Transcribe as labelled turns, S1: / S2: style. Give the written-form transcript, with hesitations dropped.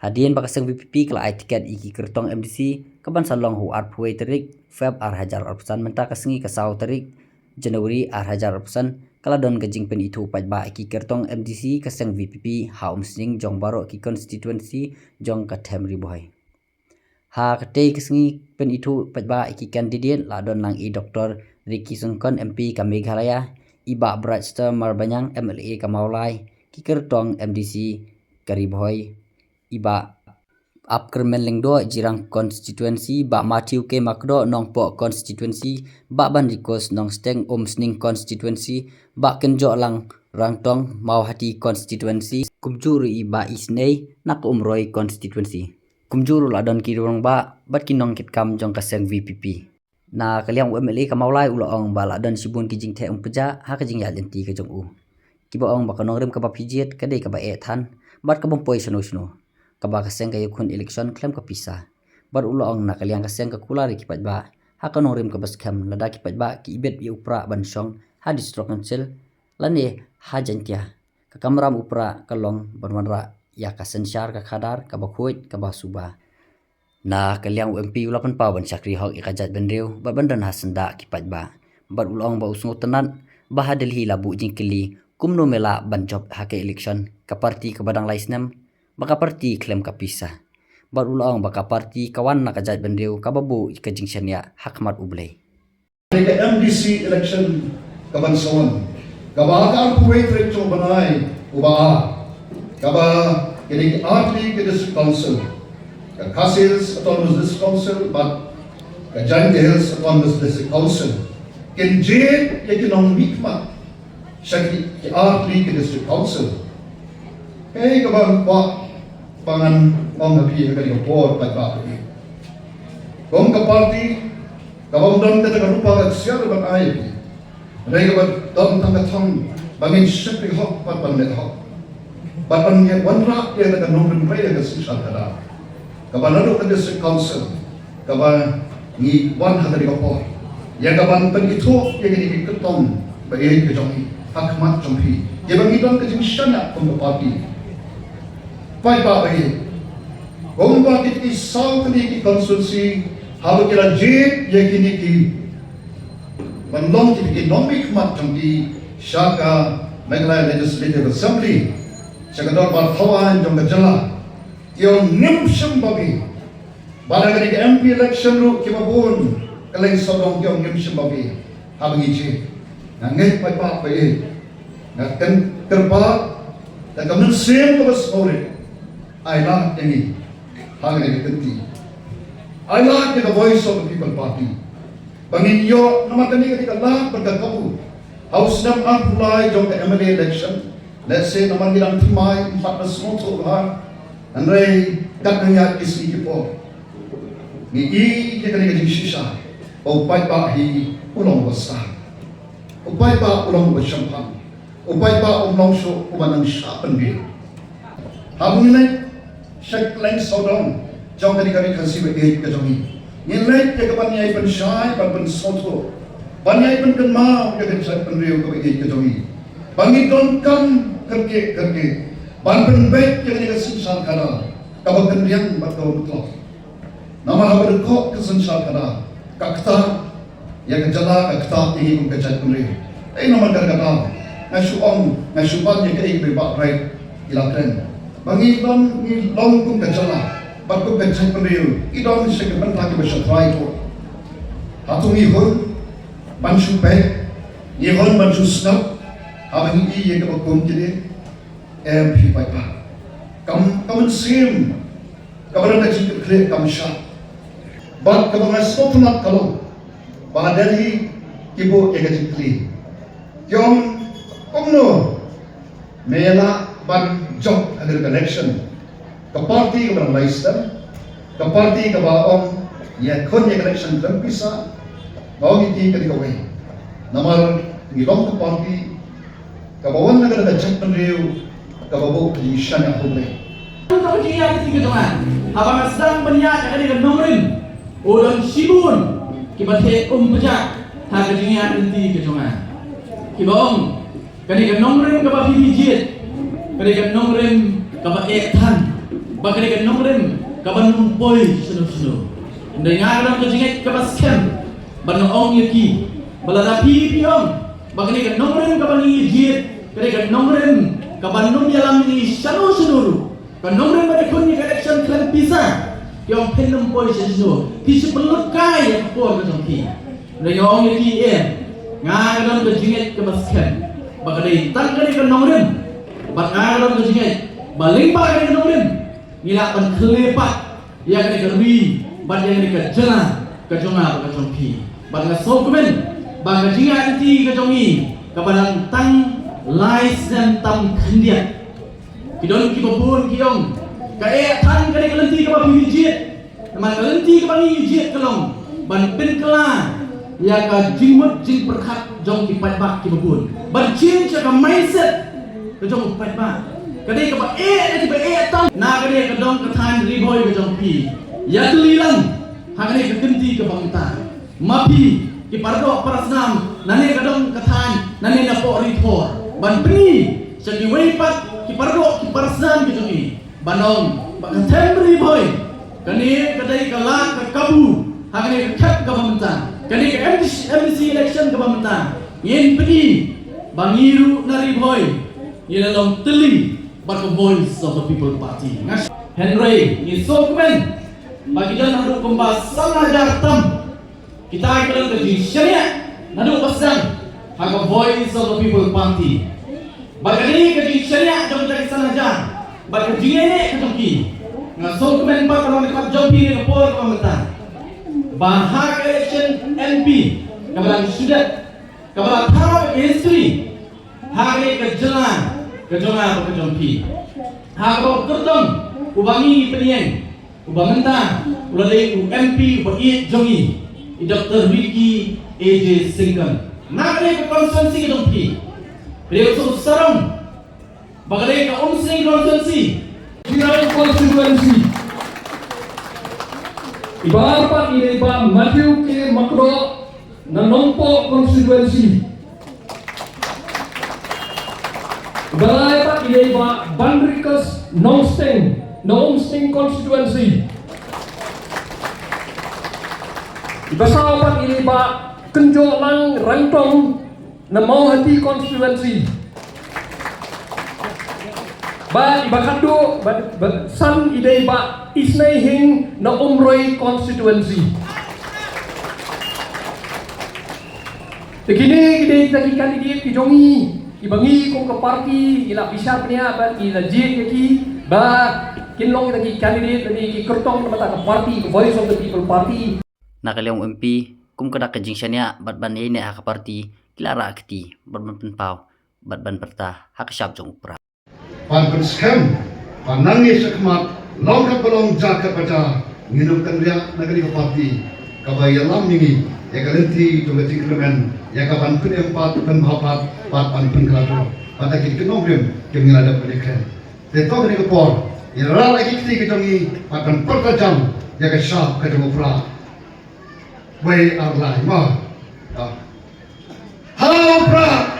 S1: Hadian bakasang VPP kala ai tiket iki kertong MDC kaban salong hu art puai tarik Feb ar hajar arpusan menta kasengi kasau tarik Januari ar hajar arpusan kala don gajing pen itu pajba iki kertong MDC kasang VPP haum sing jong baro ki constituency jong kathem riboy. Ha kate kasengi pen itu pajba iki candidate la don lang i Dr. Ricky Sungkon MP ka Meghalaya iba Brajster Marbanyang MLA ka Maulai ki kertong MDC kariboy iba upkermen lengdo jirang constituency ba Matthew K Makdo nong po constituency ba Bandikos nong steng sning constituency ba kenjo lang rangtong mau hati constituency kumjuru iba isnei nak umroi constituency kumjuru ladon kirong ba bat kinong kitkam jong kaseng VPP na kaliang UMLA kamaulai uloong ba ladon sibun kijing the peja ha kijing ya lenti ke jong u kiba ong ba kanong rem ka ba pijet kadai ka ba ethan bat ka bompoi sunu kaba kaseng kayo kun election claim ka pisa bar uloong na kaliang kaseng ka kulari kipat ba ha kanong rim ka baskem lada kipat ba ki ibet bi upra bansong ha district council lani ha jantia ka kamram upra kalong banwanra ya kasensyar ka khadar ka bakhuit ka basuba na kaliang UMP ulapan pa ban sakri hok ikajat benreu ba bandan hasenda kipat ba bar uloong ba usung tenan ba ha delhi labu jingkeli kumno mela banjob ha ke election ka parti ka badang laisnem baka parti klaim kapisa bar ulang baka parti kawan na kajat benreu kababu ikajing syania hakmat ublay
S2: ke MDC election kabansawan kabaka kuwait recto banai uba kaba kini arti ke district council ka Kasils autonomous district council but ka Giant Hills autonomous district council kin je yakinong mikma syaki ke arti ke district council kaba kwa pangan ngong ngapi ka di board pa ba kung ka party kabang don ka rupa ka siya ba ay ray ka don tang thang bangin shipping hok pa pan net hok pa pan ye wanra ye ka nombre pa ye ka sisal kada kabalo ka district council kaba ni wan ha di board ye ka ban pan ito ye ka di ketong ba ye ka jong hakmat jompi ye bang idon ka jing shana kung party pai pa bai gomba ki south ni ki constituency halu kila jit ye kini ki bandong ki economic mat jangki shaka Meghalaya Legislative Assembly sakador bar thawan jong gajala yung nimsham babi barang ni MP election ru ki babun kaleng sodong yung nimsham babi habangi ji ngai pai pa bai ngakan kerba dan kamun sem ko bas ore I like any hanging I like the voice of the people party. Bangin yo namatani ketika lah bergabung. Haus nam apply jong ke MLA election. Let's say naman bilang timai 14 motor ha. Andrei katanya isi kipo. Ni kita ni kajing sisa. Upai pa hi ulong basa. Upai pa ulong basyampan. Upai pa ulong so umanang syapan bi. Habung ni Syek lain sodong jauh dari kami kasih bagi kejongi. Nilai ke banyai pensyai ban soto, banyai penkemau ke kencai penriu ke bagi kejongi. Bangi dongkam kerke ban penbaik yang ini kesensan kada, kau kendriang batau betul. Nama habar kok kesensan kada, kakta yang kejala kakta ini kencai penriu. Nama kada, ngasupan yang kei berbak right ilakren. Bangi don ni long kung kacala bat kung kacang penriu idon sekeban taki bersatrai to hatung ihon bansu pe ihon bansu snap habang i ye ka kung kide MP pai pa kam sim kabaran ka chik kle kam sha bat ka bang stopnat kalo badali kibo ye ka chik kle yom komno mela ban job agar election ke parti ke orang Leicester ke parti ke baong ya kon ya election dan bisa mau gitu ke dikawai nomor ngilong ke parti ke bawang negara dah cek penriu ke bawa di sana boleh
S3: kalau dia ketika teman abang sedang berniat akan dengan nomrin ulang sibun kibathe pejak ha kejinya nanti ke teman kibong ketika nomrin ke bapi bijit ketika nomrin ke bae tan bakal ikan nomrem kaban numpoi sunu dengar dalam kejinget kabaskan ban ong yaki balarapi piom bakal ikan nomrem kaban ijit ikan nomrem kaban num yalam ni sunu kan nomrem pada kun ni election klan pisa yang pen numpoi sunu pisu pelut kai por ka jongki dengar ong yaki ngar dalam kejinget kabaskan bakal ikan ikan nomrem bakal dalam kejinget baling bakal ikan nomrem nila ban kelepat yang ni kerwi ban yang ni kerjana kejonga kejongki ban ngasokumen ban kejinga nanti kejongi kabalang tang lais dan tam kendiat kidon kibabun kiong tan kade kelenti ka bibijit teman kelenti ka bibijit kelong ban pen kela ya ka jingmut jing perkhat jong ki patbak kibabun ban chin cha ka mindset kejong patbak kadai ka ba tang na kadai ka dong ka than riboy ka jong pi ya tulilang ha kadai ka kenti ka bangta mapi ki pardo parasnam nane ka dong ka than nane na po rithor ban pri sa ki weipat ki pardo ki parasnam ki jong i banong ba ka them riboy kani kadai ka la ka kabu ha kadai ka khat ka bangta kani ka MDC election ka bangta yen pri bangiru na riboy yelalong teli but the voice of the people party. Henry, ni sokmen bagi dan nadu kembas sama jartam kita akan kerja syariah nadu pasang haga voice of the people party. Bagi ni kerja syariah jom kita sana jar. Bagi kerja ni kerja ngan sokmen pak kalau nak jopi ni kapor pemerintah. Bahag election MP kabalang sudah kabalang tahu history hari kejelang kejonga kejompi hako kertong ubangi penien ubangenta ulai UMP ubai jongi Dr. Ricky AJ Singkan nakle konsensi kejompi dia usul sarong bagale ka umsing konsensi
S4: Jiran konstituensi ibarat ini ba Matthew K. Makro na nompo konstituensi Balai Pak ini Pak Bandrikas Nomsting constituency. Basau Pak ini Pak Kenjolang Rantong Namau Hati constituency. Ba Ibakado San ide Pak Isnai Hing na Umroy constituency. Begini kita kandidat kijongi ibangi kong ke parti ila pisap niya ba ila jit yaki ba kinlong tagi candidate tagi ki kertong mata ke parti ke voice of the people party
S1: Nakaliong MP kum kada kajing siya niya batban ini haka parti kilara akti batban penpau batban perta haka syab jong upra
S2: pan scam pan nangis sekmat longkat belong jaket baca nginum kanria negeri parti kabayalam mingi ya garanti jong tingklemen ya kapan kun empat kan bahapat pat pan pengkelado pada kita nombrem kami ada pendidikan tetok ni kepor ya lagi kita kejongi pan pertajam ya ke syab ke jong upra way our life halo upra